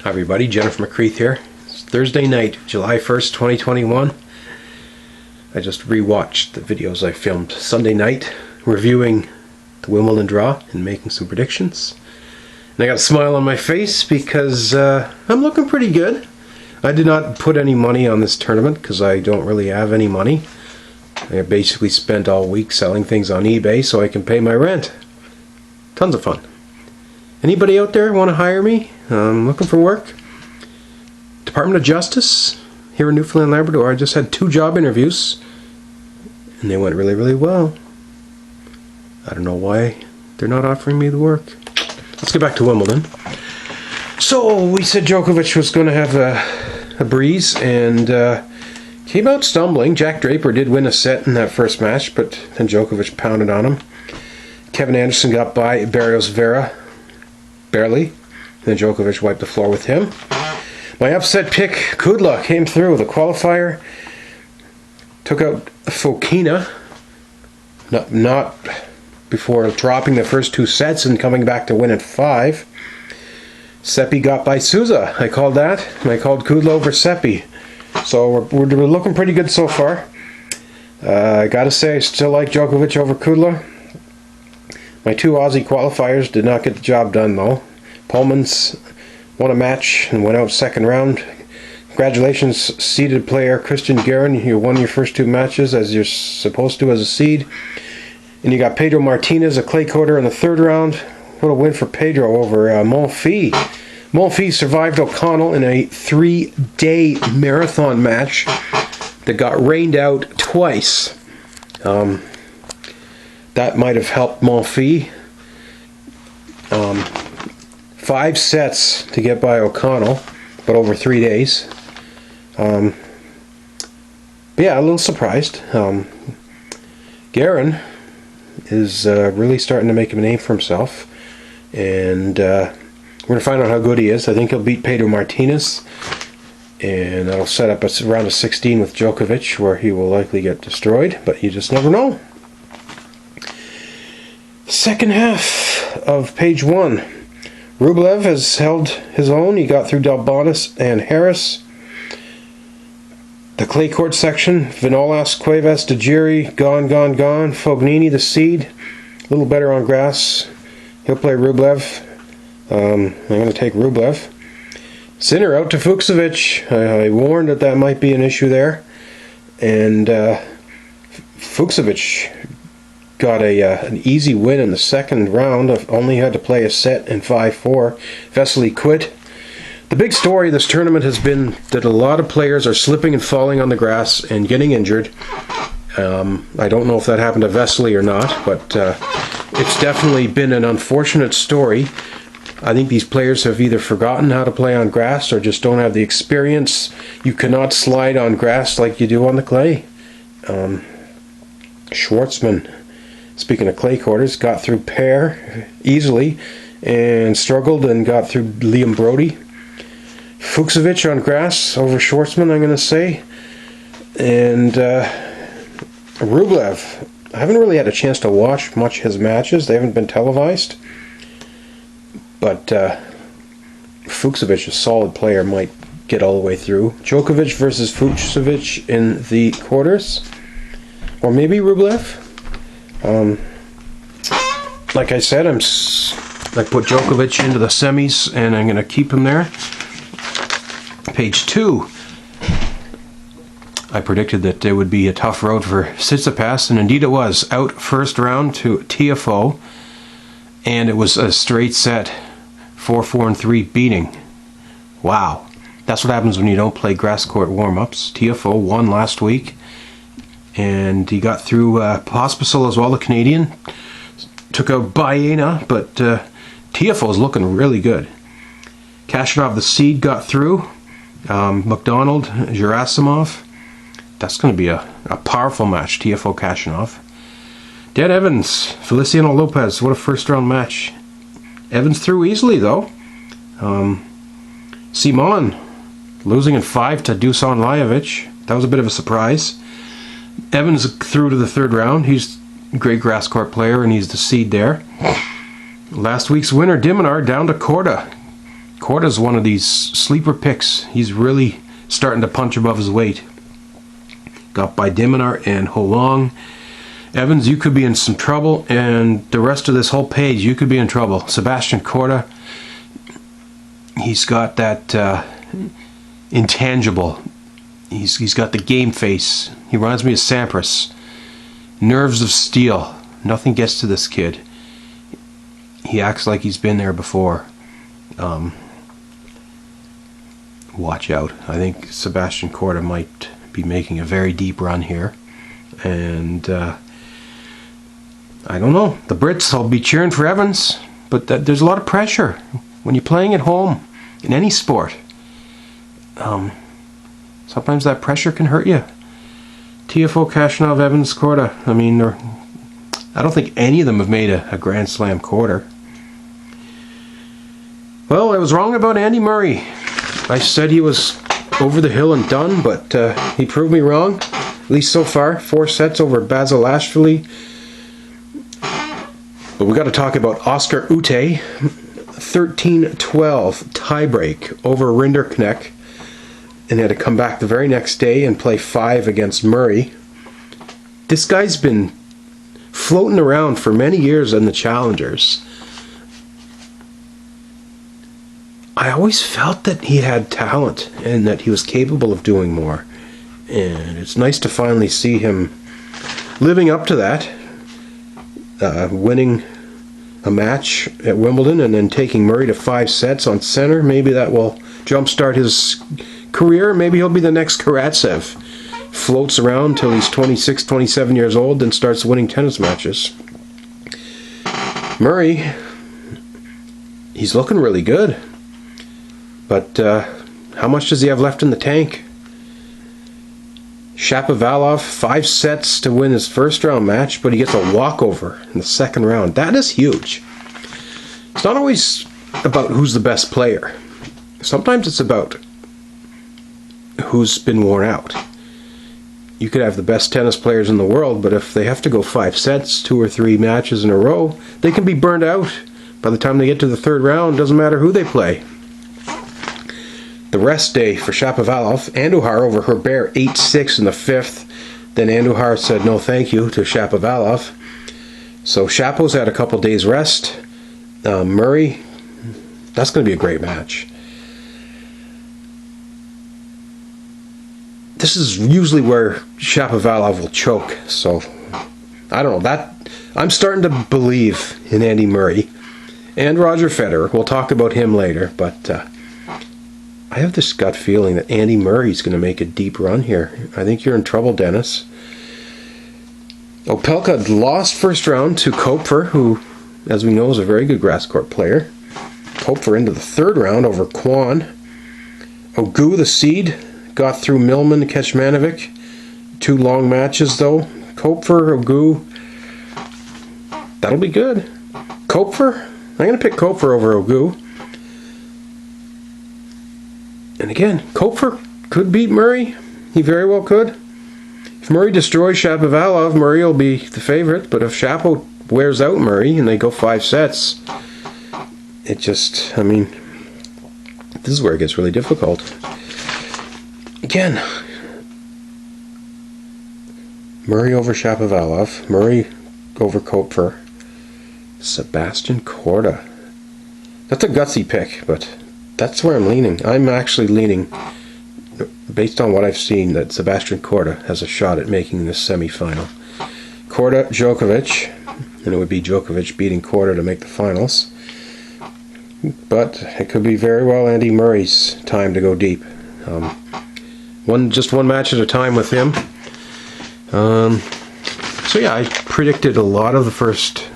Hi everybody, Jenn from McCreath here. It's Thursday night, July 1st, 2021. I just rewatched the videos I filmed Sunday night, reviewing the Wimbledon draw and making some predictions. And I got a smile on my face because I'm looking pretty good. I did not put any money on this tournament because I don't really have any money. I basically spent all week selling things on eBay so I can pay my rent. Tons of fun. Anybody out there want to hire me? I'm looking for work. Department of Justice here in Newfoundland, Labrador. I just had 2 job interviews and they went really, really well. I don't know why they're not offering me the work. Let's get back to Wimbledon. So we said Djokovic was going to have a breeze and came out stumbling. Jack Draper did win a set in that first match, but then Djokovic pounded on him. Kevin Anderson got by Barrios Vera barely. Then Djokovic wiped the floor with him. My upset pick, Kudla, came through. The qualifier took out Fokina. Not before dropping the first 2 sets and coming back to win at 5. Seppi got by Souza. I called that. I called Kudla over Seppi. So we're looking pretty good so far. I gotta say, I still like Djokovic over Kudla. My 2 Aussie qualifiers did not get the job done though. Pullman's won a match and went out second round. Congratulations, seeded player Christian Guerin. You won your first 2 matches as you're supposed to as a seed. And you got Pedro Martinez, a clay courter in the 3rd round. What a win for Pedro over Monfils. Monfils survived O'Connell in a 3-day marathon match that got rained out twice. That might have helped Monfils. 5 sets to get by O'Connell, but over 3 days. But yeah, a little surprised. Guerin is really starting to make a name for himself, and we're going to find out how good he is. I think he'll beat Pedro Martinez, and that'll set up a round of 16 with Djokovic, where he will likely get destroyed, but you just never know. Second half of page 1. Rublev has held his own. He got through Delbonis and Harris. The clay court section, Vinolas, Cuevas, Dejiri, gone. Fognini, the seed, a little better on grass. He'll play Rublev. I'm going to take Rublev. Sinner out to Fucsovics. I warned that might be an issue there. And Fucsovics got an easy win in the 2nd round. Only had to play a set in 5-4. Vesely quit. The big story of this tournament has been that a lot of players are slipping and falling on the grass and getting injured. I don't know if that happened to Vesely or not, but it's definitely been an unfortunate story. I think these players have either forgotten how to play on grass or just don't have the experience. You cannot slide on grass like you do on the clay. Schwartzman, speaking of clay quarters, got through Pear easily and struggled and got through Liam Brody. Fucsovics on grass over Schwartzman, I'm going to say. And Rublev, I haven't really had a chance to watch much his matches. They haven't been televised. But Fucsovics, a solid player, might get all the way through. Djokovic versus Fucsovics in the quarters. Or maybe Rublev. Like I said, I put Djokovic into the semis and I'm going to keep him there. Page 2. I predicted that it would be a tough road for Tsitsipas, and indeed it was. Out first round to TFO, and it was a straight set 4-4-3 beating. Wow. That's what happens when you don't play grass court warm-ups. TFO won last week, and he got through Pospisil as well, the Canadian. Took out Baena, but TFO is looking really good. Kashanov, the seed, got through. McDonald, Gerasimov. That's going to be a powerful match, TFO Kashanov. Dan Evans, Feliciano Lopez. What a first round match. Evans through easily though. Simon losing in 5 to Dusan Lajovic. That was a bit of a surprise. Evans through to the 3rd round. He's a great grass court player and he's the seed there. Last week's winner, Diminar, down to Korda. Korda's one of these sleeper picks. He's really starting to punch above his weight. Got by Diminar and Holong. Evans, you could be in some trouble, and the rest of this whole page, you could be in trouble. Sebastian Korda, he's got that intangible. He's got the game face. He reminds me of Sampras. Nerves of steel. Nothing gets to this kid. He acts like he's been there before. Watch out. I think Sebastian Korda might be making a very deep run here. And I don't know. The Brits will be cheering for Evans, but there's a lot of pressure when you're playing at home in any sport. Sometimes that pressure can hurt you. TFO, Kashanov, Evans, Korda. I mean, I don't think any of them have made a Grand Slam quarter. Well, I was wrong about Andy Murray. I said he was over the hill and done, but he proved me wrong. At least so far. 4 sets over Basilashvili. But we got to talk about Oscar Ute. 13-12 tiebreak over Rinderknecht. And had to come back the very next day and play 5 against Murray. This guy's been floating around for many years in the Challengers. I always felt that he had talent and that he was capable of doing more. And it's nice to finally see him living up to that. Winning a match at Wimbledon and then taking Murray to 5 sets on center. Maybe that will jumpstart his career. Maybe he'll be the next Karatsev. Floats around till he's 26, 27 years old and starts winning tennis matches. Murray, he's looking really good. But how much does he have left in the tank? Shapovalov, 5 sets to win his first round match, but he gets a walkover in the second round. That is huge. It's not always about who's the best player. Sometimes it's about who's been worn out. You could have the best tennis players in the world, but if they have to go 5 sets, 2 or 3 matches in a row, they can be burned out. By the time they get to the third round, doesn't matter who they play. The rest day for Shapovalov, Andujar over Herbert 8-6 in the 5th. Then Andujar said no thank you to Shapovalov. So Shapo's had a couple days rest. Murray, that's going to be a great match. This is usually where Shapovalov will choke. So I don't know. I'm starting to believe in Andy Murray and Roger Federer. We'll talk about him later, but I have this gut feeling that Andy Murray's going to make a deep run here. I think you're in trouble, Dennis. Opelka lost first round to Kopfer, who, as we know, is a very good grass court player. Kopfer into the third round over Kwon. Ogu, the seed, got through Millman, Kecmanovic. 2 long matches, though. Kopfer, Ogu. That'll be good. Kopfer? I'm going to pick Kopfer over Ogu. And again, Kopfer could beat Murray. He very well could. If Murray destroys Shapovalov, Murray will be the favorite. But if Shapo wears out Murray and they go 5 sets, it just, I mean, this is where it gets really difficult. Again, Murray over Shapovalov, Murray over Kopfer, Sebastian Korda. That's a gutsy pick, but that's where I'm leaning. I'm actually leaning, based on what I've seen, that Sebastian Korda has a shot at making this semi-final. Korda, Djokovic, and it would be Djokovic beating Korda to make the finals. But it could be very well Andy Murray's time to go deep. Just one match at a time with him. So yeah, I predicted a lot of the first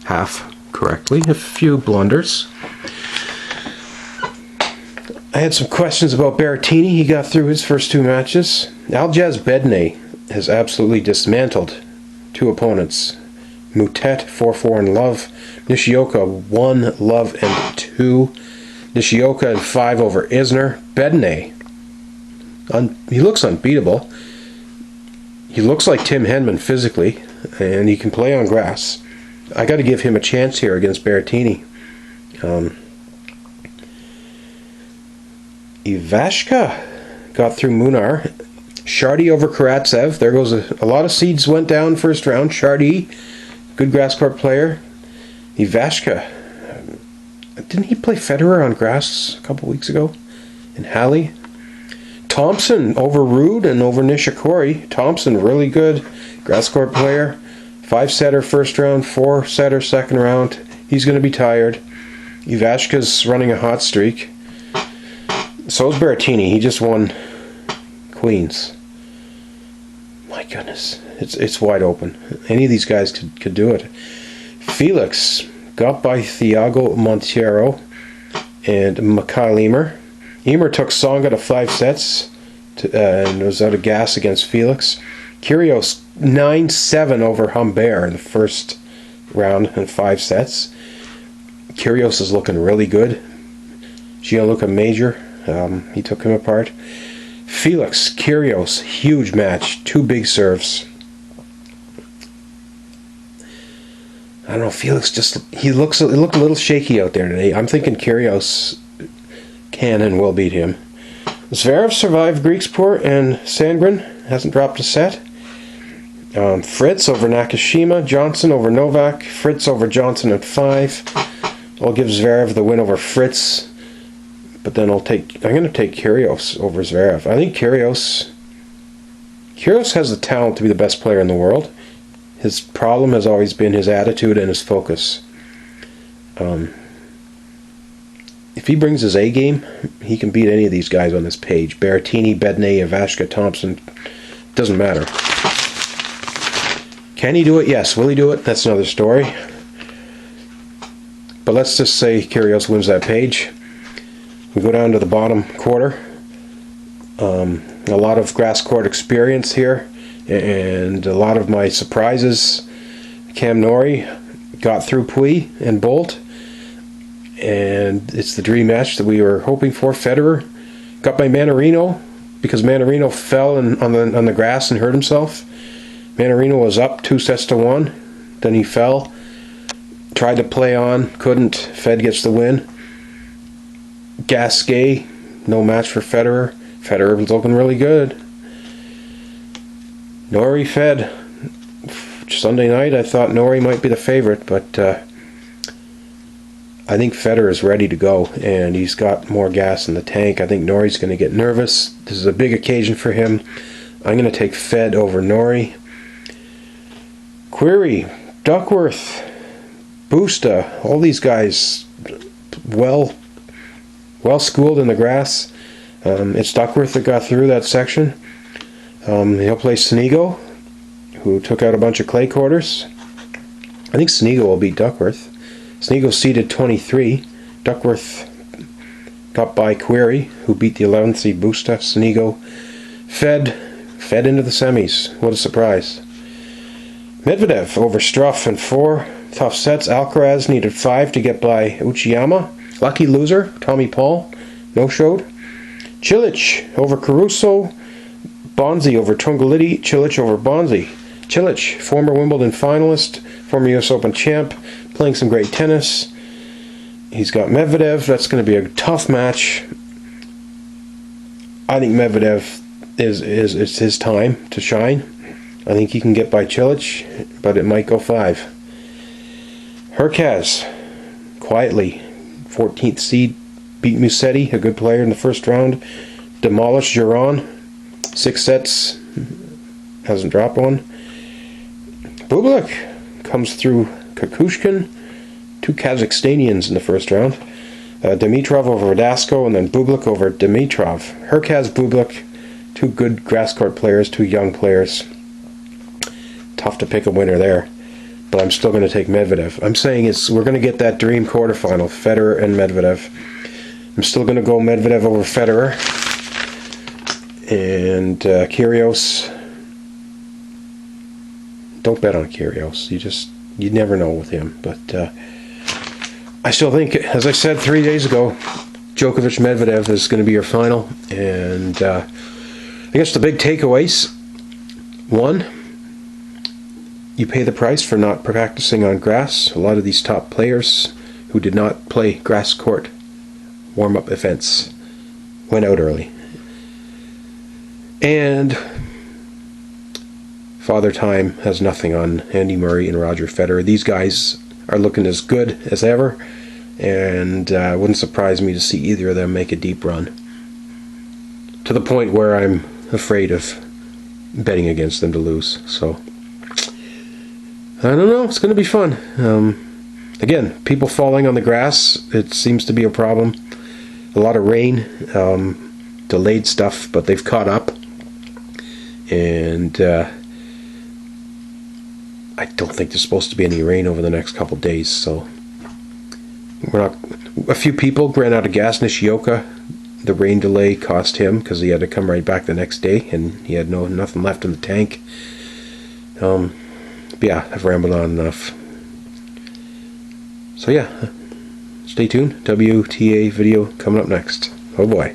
half correctly. A few blunders. I had some questions about Berrettini. He got through his first 2 matches. Aljaz Bedney has absolutely dismantled 2 opponents. Moutet 4-4 in love. Nishioka 1 love and 2. Nishioka in 5 over Isner. Bedney, he looks unbeatable. He looks like Tim Henman physically, and he can play on grass. I got to give him a chance here against Berrettini. Ivashka got through Munar. Shardy over Karatsev. There goes a lot of seeds went down first round. Shardy, good grass court player. Ivashka, didn't he play Federer on grass a couple weeks ago in Halle? Thompson over Rude and over Nishikori. Thompson, really good grass court player. 5-setter first round, 4-setter second round. He's going to be tired. Ivashka's running a hot streak. So is Berrettini. He just won Queens. My goodness, it's wide open. Any of these guys could do it. Felix got by Thiago Monteiro and Mikhail Ymer. Ymer took Tsonga to 5 sets and was out of gas against Felix. Kyrgios 9-7 over Humbert in the first round in 5 sets. Kyrgios is looking really good. Gianluca Major, he took him apart. Felix, Kyrgios, huge match. 2 big serves. I don't know, Felix it looked a little shaky out there today. I'm thinking Kyrgios can and will beat him. Zverev survived Griekspoor and Sandgren, hasn't dropped a set. Fritz over Nakashima, Johnson over Novak, Fritz over Johnson at 5. I'll give Zverev the win over Fritz, but then I'm going to take Kyrgios over Zverev. I think Kyrgios has the talent to be the best player in the world. His problem has always been his attitude and his focus. If he brings his A game, he can beat any of these guys on this page. Berrettini, Bedney, Ivashka, Thompson. Doesn't matter. Can he do it? Yes. Will he do it? That's another story. But let's just say Kyrgios wins that page. We go down to the bottom quarter. A lot of grass court experience here. And a lot of my surprises. Cam Norrie got through Puig and Bolt, and it's the dream match that we were hoping for. Federer got by Mannarino because Mannarino fell on the grass and hurt himself. Mannarino was up 2-1, then he fell, tried to play on, couldn't. Fed gets the win. Gasquet, no match for Federer. Federer was looking really good. Norrie Fed. Sunday night, I thought Norrie might be the favorite, but I think Federer is ready to go, and he's got more gas in the tank. I think Norrie's going to get nervous. This is a big occasion for him. I'm going to take Fed over Norrie. Query, Duckworth, Busta, all these guys well schooled in the grass. It's Duckworth that got through that section. He'll play Sonigo, who took out a bunch of clay quarters. I think Sonigo will beat Duckworth. Sonigo seeded 23. Duckworth got by Query, who beat the 11th seed Busta. Sonigo fed into the semis. What a surprise. Medvedev over Struff in 4 tough sets. Alcaraz needed 5 to get by Uchiyama. Lucky loser, Tommy Paul, no-showed. Cilic over Caruso. Bonzi over Tungoliti, Cilic over Bonzi. Cilic, former Wimbledon finalist, former US Open champ, playing some great tennis. He's got Medvedev. That's going to be a tough match. I think Medvedev is his time to shine. I think he can get by Cilic, but it might go 5. Hurkacz, quietly, 14th seed, beat Musetti, a good player in the first round. Demolished Giron. 6 sets, hasn't dropped one. Bublik comes through Kukushkin. 2 Kazakhstanians in the first round. Dimitrov over Verdasco, and then Bublik over Dimitrov. Hurkacz, Bublik, 2 good grass court players, 2 young players. Tough to pick a winner there, but I'm still going to take Medvedev. I'm saying we're going to get that dream quarterfinal, Federer and Medvedev. I'm still going to go Medvedev over Federer. And Kyrgios, don't bet on Kyrgios. You never know with him. But I still think, as I said 3 days ago, Djokovic-Medvedev is going to be your final. And I guess the big takeaways: 1, you pay the price for not practicing on grass. A lot of these top players who did not play grass court warm-up events went out early. And Father Time has nothing on Andy Murray and Roger Federer. These guys are looking as good as ever, and wouldn't surprise me to see either of them make a deep run. To the point where I'm afraid of betting against them to lose. So, I don't know, it's going to be fun. Again, people falling on the grass, it seems to be a problem. A lot of rain, delayed stuff, but they've caught up. And I don't think there's supposed to be any rain over the next couple days, so we're not. A few people ran out of gas. Nishioka, the rain delay cost him because he had to come right back the next day, and he had nothing left in the tank. But yeah, I've rambled on enough. So yeah, stay tuned. WTA video coming up next. Oh boy.